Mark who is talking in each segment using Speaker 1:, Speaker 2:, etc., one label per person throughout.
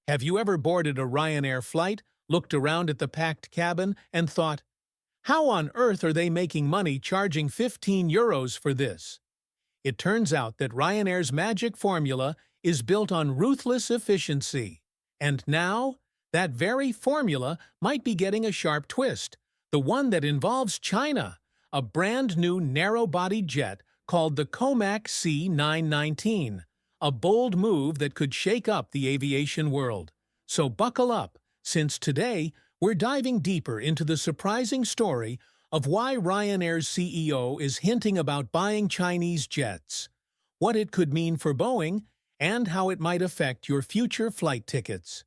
Speaker 1: Have you ever boarded a Ryanair flight, looked around at the packed cabin, and thought, how on earth are they making money charging €15 for this? It turns out that Ryanair's magic formula is built on ruthless efficiency. And now, that very formula might be getting a sharp twist, the one that involves China, a brand-new narrow-bodied jet called the COMAC C919, a bold move that could shake up the aviation world. So buckle up, since today we're diving deeper into the surprising story of why Ryanair's CEO is hinting about buying Chinese jets, what it could mean for Boeing, and how it might affect your future flight tickets.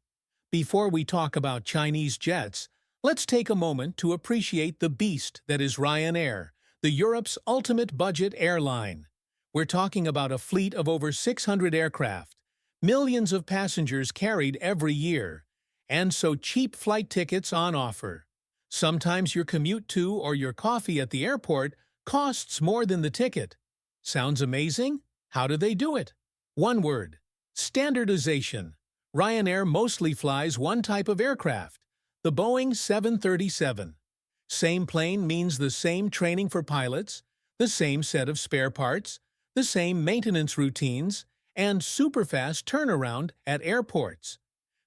Speaker 1: Before we talk about Chinese jets, let's take a moment to appreciate the beast that is Ryanair, the Europe's ultimate budget airline. We're talking about a fleet of over 600 aircraft, millions of passengers carried every year, and so cheap flight tickets on offer. Sometimes your commute to or your coffee at the airport costs more than the ticket. Sounds amazing? How do they do it? One word: standardization. Ryanair mostly flies one type of aircraft, the Boeing 737. Same plane means the same training for pilots, the same set of spare parts, the same maintenance routines, and super-fast turnaround at airports.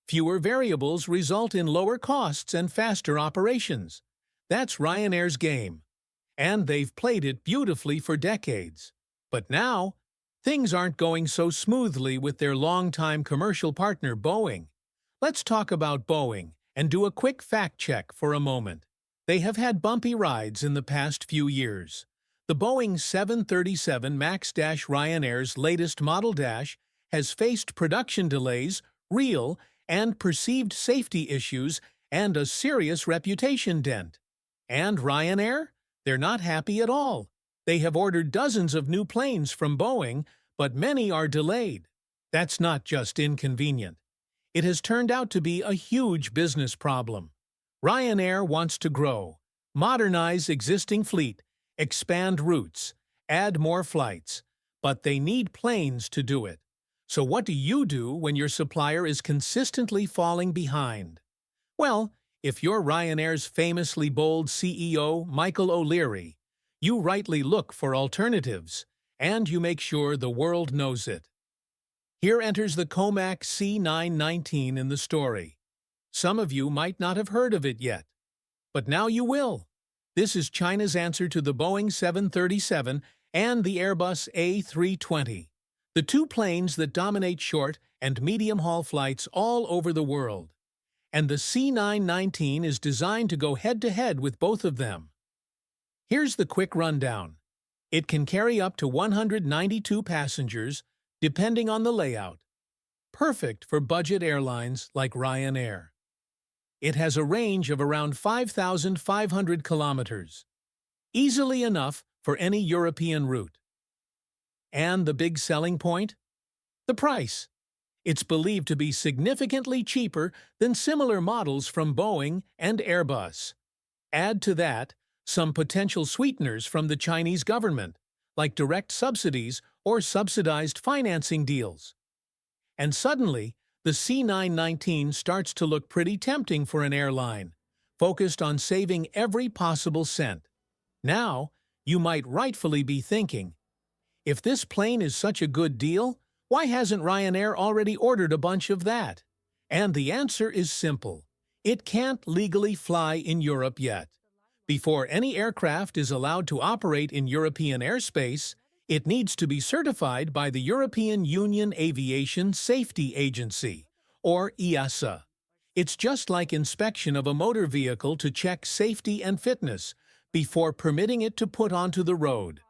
Speaker 1: Fewer variables result in lower costs and faster operations. That's Ryanair's game. And they've played it beautifully for decades. But now, things aren't going so smoothly with their longtime commercial partner Boeing. Let's talk about Boeing and do a quick fact check for a moment. They have had bumpy rides in the past few years. The Boeing 737 MAX-Ryanair's latest model dash has faced production delays, real and perceived safety issues, and a serious reputation dent. And Ryanair? They're not happy at all. They have ordered dozens of new planes from Boeing, but many are delayed. That's not just inconvenient. It has turned out to be a huge business problem. Ryanair wants to grow, modernize existing fleet, expand routes, add more flights, but they need planes to do it. So what do you do when your supplier is consistently falling behind? Well, if you're Ryanair's famously bold CEO, Michael O'Leary, you rightly look for alternatives, and you make sure the world knows it. Here enters the COMAC C919 in the story. Some of you might not have heard of it yet, but now you will. This is China's answer to the Boeing 737 and the Airbus A320, the two planes that dominate short and medium-haul flights all over the world. And the C919 is designed to go head-to-head with both of them. Here's the quick rundown. It can carry up to 192 passengers, depending on the layout. Perfect for budget airlines like Ryanair. It has a range of around 5,500 kilometers, easily enough for any European route. And the big selling point? The price. It's believed to be significantly cheaper than similar models from Boeing and Airbus. Add to that some potential sweeteners from the Chinese government, like direct subsidies or subsidized financing deals. And suddenly, the C919 starts to look pretty tempting for an airline, focused on saving every possible cent. Now, you might rightfully be thinking, if this plane is such a good deal, why hasn't Ryanair already ordered a bunch of that? And the answer is simple. It can't legally fly in Europe yet. Before any aircraft is allowed to operate in European airspace, it needs to be certified by the European Union Aviation Safety Agency, or EASA. It's just like inspection of a motor vehicle to check safety and fitness before permitting it to put onto the road.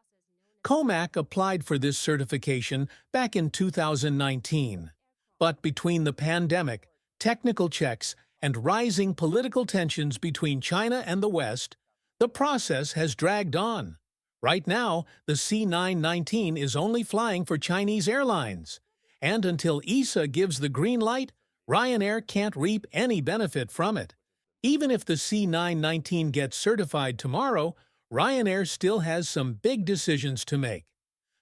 Speaker 1: COMAC applied for this certification back in 2019, but between the pandemic, technical checks, and rising political tensions between China and the West, the process has dragged on. Right now, the C919 is only flying for Chinese airlines, and until EASA gives the green light, Ryanair can't reap any benefit from it. Even if the C919 gets certified tomorrow, Ryanair still has some big decisions to make.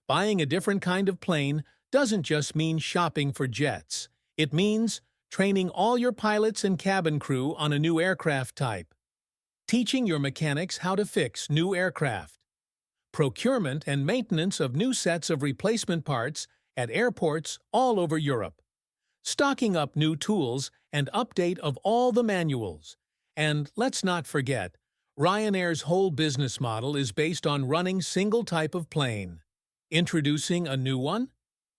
Speaker 1: Buying a different kind of plane doesn't just mean shopping for jets. It means training all your pilots and cabin crew on a new aircraft type, teaching your mechanics how to fix new aircraft, procurement and maintenance of new sets of replacement parts at airports all over Europe, stocking up new tools and update of all the manuals. And let's not forget, Ryanair's whole business model is based on running single type of plane. Introducing a new one?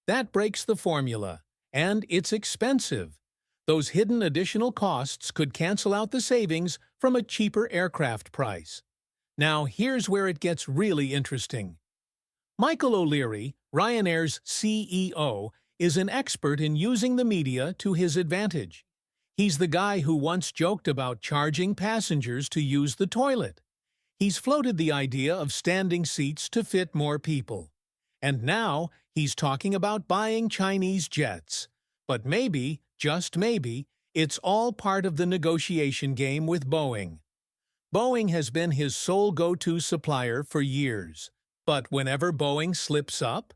Speaker 1: That breaks the formula, and it's expensive. Those hidden additional costs could cancel out the savings from a cheaper aircraft price. Now, here's where it gets really interesting. Michael O'Leary, Ryanair's CEO, is an expert in using the media to his advantage. He's the guy who once joked about charging passengers to use the toilet. He's floated the idea of standing seats to fit more people. And now, he's talking about buying Chinese jets. But maybe, just maybe, it's all part of the negotiation game with Boeing. Boeing has been his sole go-to supplier for years. But whenever Boeing slips up,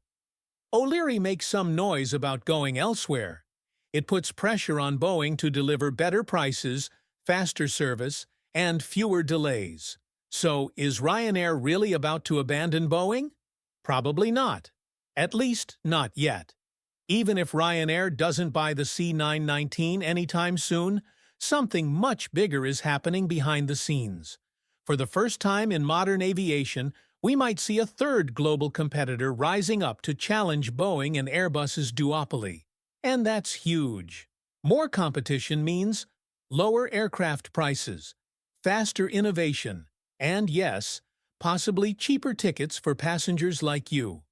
Speaker 1: O'Leary makes some noise about going elsewhere. It puts pressure on Boeing to deliver better prices, faster service, and fewer delays. So, is Ryanair really about to abandon Boeing? Probably not. At least, not yet. Even if Ryanair doesn't buy the C919 anytime soon, something much bigger is happening behind the scenes. For the first time in modern aviation, we might see a third global competitor rising up to challenge Boeing and Airbus's duopoly. And that's huge. More competition means lower aircraft prices, faster innovation, and yes, possibly cheaper tickets for passengers like you.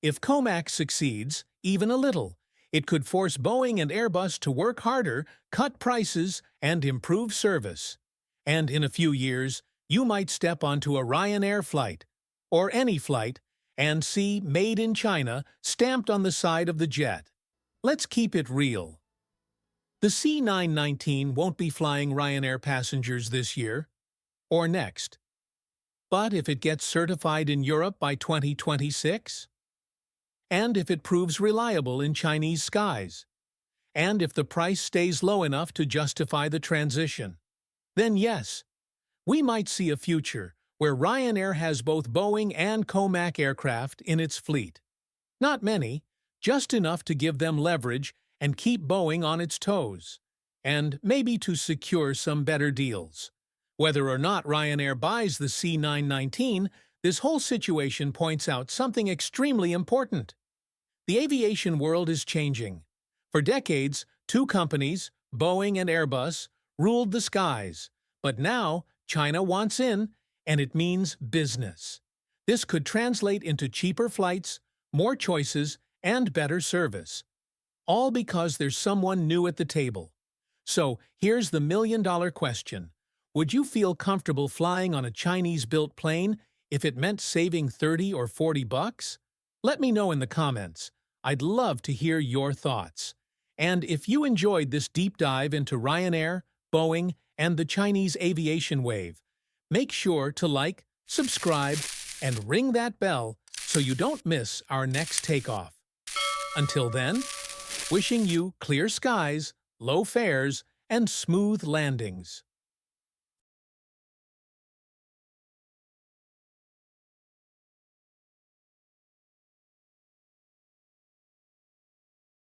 Speaker 1: If COMAC succeeds, even a little, it could force Boeing and Airbus to work harder, cut prices, and improve service. And in a few years, you might step onto a Ryanair flight, or any flight, and see Made in China stamped on the side of the jet. Let's keep it real. The C919 won't be flying Ryanair passengers this year, or next. But if it gets certified in Europe by 2026? And if it proves reliable in Chinese skies? And if the price stays low enough to justify the transition? Then yes, we might see a future where Ryanair has both Boeing and COMAC aircraft in its fleet. Not many, just enough to give them leverage and keep Boeing on its toes, and maybe to secure some better deals. Whether or not Ryanair buys the C919, this whole situation points out something extremely important. The aviation world is changing. For decades, two companies, Boeing and Airbus, ruled the skies. But now, China wants in, and it means business. This could translate into cheaper flights, more choices, and better service. All because there's someone new at the table. So, here's the million-dollar question. Would you feel comfortable flying on a Chinese-built plane if it meant saving 30 or 40 bucks? Let me know in the comments. I'd love to hear your thoughts. And if you enjoyed this deep dive into Ryanair, Boeing, and the Chinese aviation wave, make sure to like, subscribe, and ring that bell so you don't miss our next takeoff. Until then, wishing you clear skies, low fares, and smooth landings.